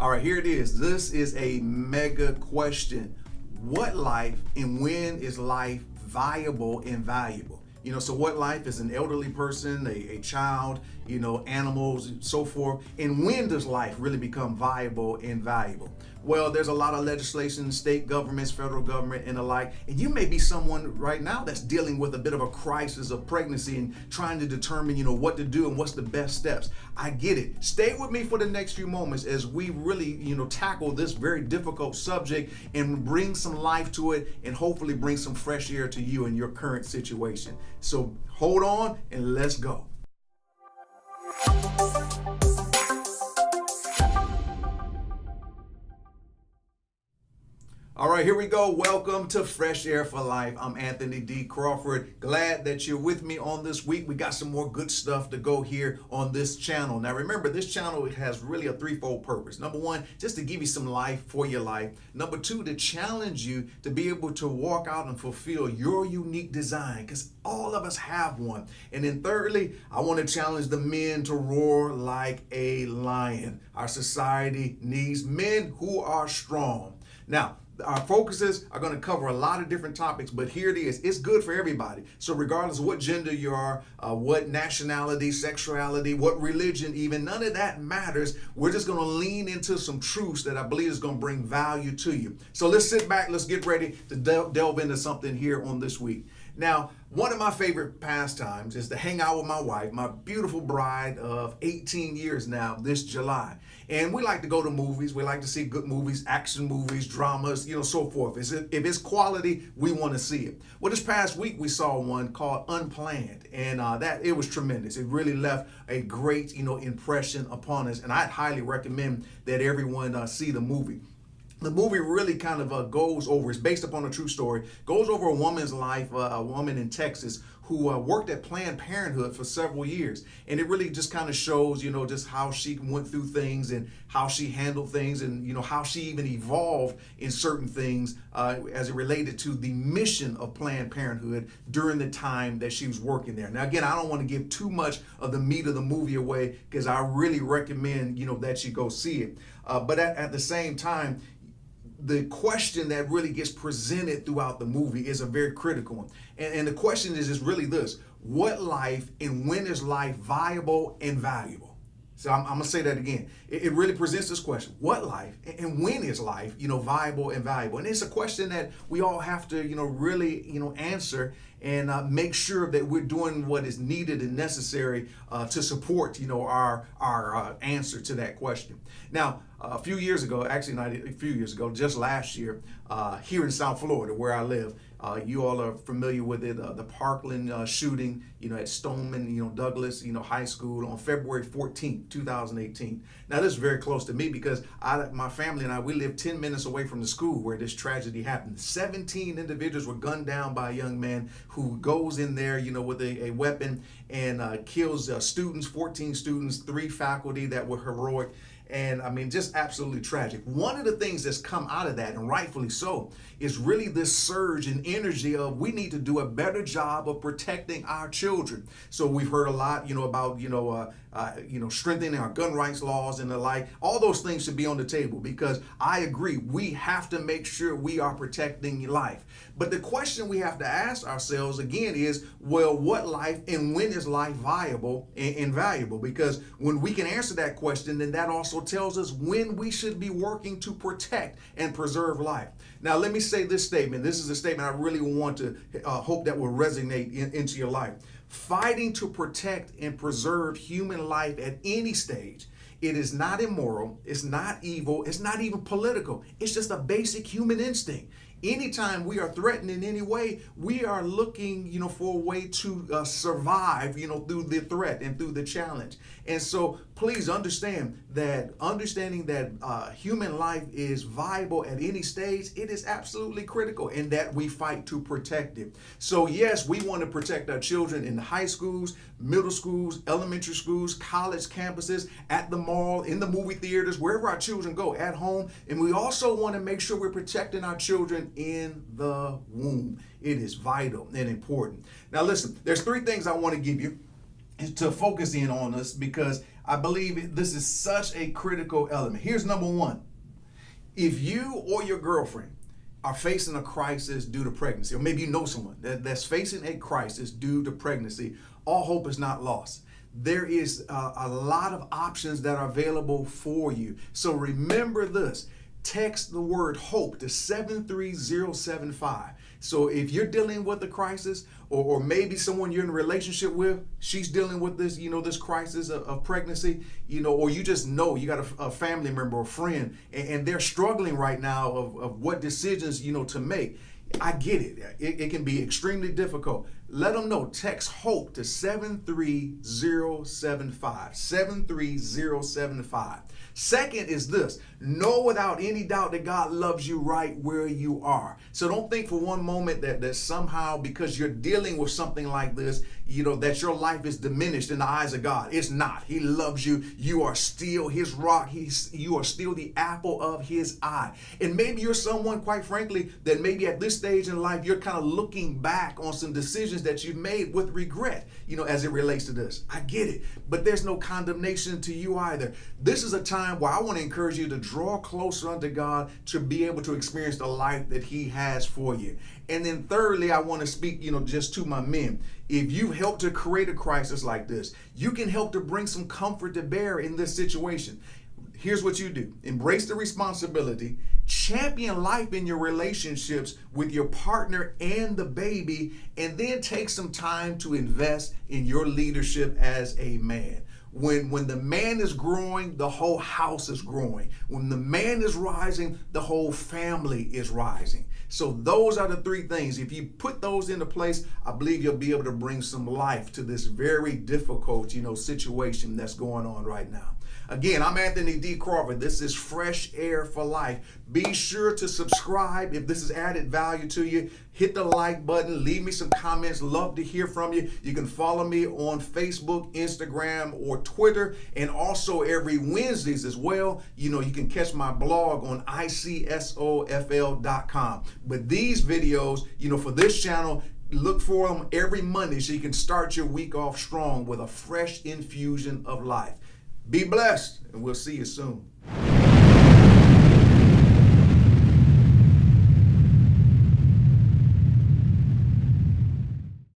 All right, here it is. This is a mega question. What life and when is life viable and valuable? So what life is an elderly person, a child, animals, and so forth. And when does life really become viable and valuable? Well, there's a lot of legislation, state governments, federal government, and the like. And you may be someone right now that's dealing with a bit of a crisis of pregnancy and trying to determine, what to do and what's the best steps. I get it. Stay with me for the next few moments as we really, tackle this very difficult subject and bring some life to it and hopefully bring some fresh air to you in your current situation. So hold on and let's go. All right, here we go. Welcome to Fresh Air for Life. I'm Anthony D. Crawford. Glad that you're with me on this week. We got some more good stuff to go here on this channel. Now, remember, this channel has really a threefold purpose. Number one, just to give you some life for your life. Number two, to challenge you to be able to walk out and fulfill your unique design, because all of us have one. And then thirdly, I want to challenge the men to roar like a lion. Our society needs men who are strong. Now, our focuses are going to cover a lot of different topics, but here it is. It's good for everybody. So regardless of what gender you are, what nationality, sexuality, what religion, even none of that matters. We're just going to lean into some truths that I believe is going to bring value to you. So let's sit back. Let's get ready to delve into something here on this week. Now, one of my favorite pastimes is to hang out with my wife, my beautiful bride of 18 years now, this July. And we like to go to movies. We like to see good movies, action movies, dramas, so forth. If it's quality, we want to see it. Well, this past week, we saw one called Unplanned, and that it was tremendous. It really left a great, impression upon us, and I'd highly recommend that everyone see the movie. The movie really kind of goes over, it's based upon a true story, goes over a woman's life, a woman in Texas who worked at Planned Parenthood for several years. And it really just kind of shows, just how she went through things and how she handled things and, how she even evolved in certain things as it related to the mission of Planned Parenthood during the time that she was working there. Now, again, I don't want to give too much of the meat of the movie away because I really recommend, that you go see it. But at the same time, the question that really gets presented throughout the movie is a very critical one. And the question is really this: what life and when is life viable and valuable? So I'm going to say that again. It really presents this question: what life and when is life, viable and valuable? And it's a question that we all have to, really, answer and make sure that we're doing what is needed and necessary to support, our answer to that question. Now, a few years ago, actually not a few years ago, just last year, here in South Florida, where I live, you all are familiar with it, the Parkland shooting, at Stoneman, Douglas, High School on February 14th, 2018. Now, this is very close to me because my family and I, we live 10 minutes away from the school where this tragedy happened. 17 individuals were gunned down by a young man who goes in there, with a weapon and kills students, 14 students, 3 faculty that were heroic. And I mean, just absolutely tragic. One of the things that's come out of that, and rightfully so, is really this surge in energy of we need to do a better job of protecting our children. So we've heard a lot, about, strengthening our gun rights laws and the like. All those things should be on the table because I agree, we have to make sure we are protecting life. But the question we have to ask ourselves again is, well, what life and when is life viable and valuable? Because when we can answer that question, then that also tells us when we should be working to protect and preserve life. Now, let me say this statement. This is a statement I really want to hope that will resonate into your life. Fighting to protect and preserve human life at any stage, it is not immoral, it's not evil, it's not even political. It's just a basic human instinct. Anytime we are threatened in any way, we are looking, for a way to survive, through the threat and through the challenge. And so please understanding that human life is viable at any stage, it is absolutely critical in that we fight to protect it. So yes, we want to protect our children in the high schools, middle schools, elementary schools, college campuses, at the mall, in the movie theaters, wherever our children go, at home. And we also want to make sure we're protecting our children in the womb. It is vital and important. Now listen, there's 3 things I want to give you to focus in on this because I believe this is such a critical element. Here's number one. If you or your girlfriend are facing a crisis due to pregnancy, or maybe you know someone that's facing a crisis due to pregnancy, all hope is not lost. There is a lot of options that are available for you. So remember this. Text the word HOPE to 73075. So if you're dealing with a crisis, or maybe someone you're in a relationship with, she's dealing with this, this crisis of pregnancy, or you just know you got a family member or friend, and they're struggling right now of what decisions, to make. I get it. It can be extremely difficult. Let them know. Text HOPE to 73075. 73075. Second is this. Know without any doubt that God loves you right where you are. So don't think for one moment that somehow because you're dealing with something like this, that your life is diminished in the eyes of God. It's not. He loves you. You are still his rock. You are still the apple of his eye. And maybe you're someone, quite frankly, that maybe at this stage in life, you're kind of looking back on some decisions that you've made with regret, as it relates to this. I get it. But there's no condemnation to you either. This is a time where I want to encourage you to draw closer unto God to be able to experience the life that he has for you. And then thirdly, I want to speak, just to my men. If you've helped to create a crisis like this, you can help to bring some comfort to bear in this situation. Here's what you do. Embrace the responsibility, champion life in your relationships with your partner and the baby, and then take some time to invest in your leadership as a man. When the man is growing, the whole house is growing. When the man is rising, the whole family is rising. So those are the three things. If you put those into place, I believe you'll be able to bring some life to this very difficult, situation that's going on right now. Again, I'm Anthony D. Crawford. This is Fresh Air for Life. Be sure to subscribe if this has added value to you. Hit the like button. Leave me some comments. Love to hear from you. You can follow me on Facebook, Instagram, or Twitter. And also every Wednesdays as well, you can catch my blog on icsofl.com. But these videos, for this channel, look for them every Monday so you can start your week off strong with a fresh infusion of life. Be blessed, and we'll see you soon.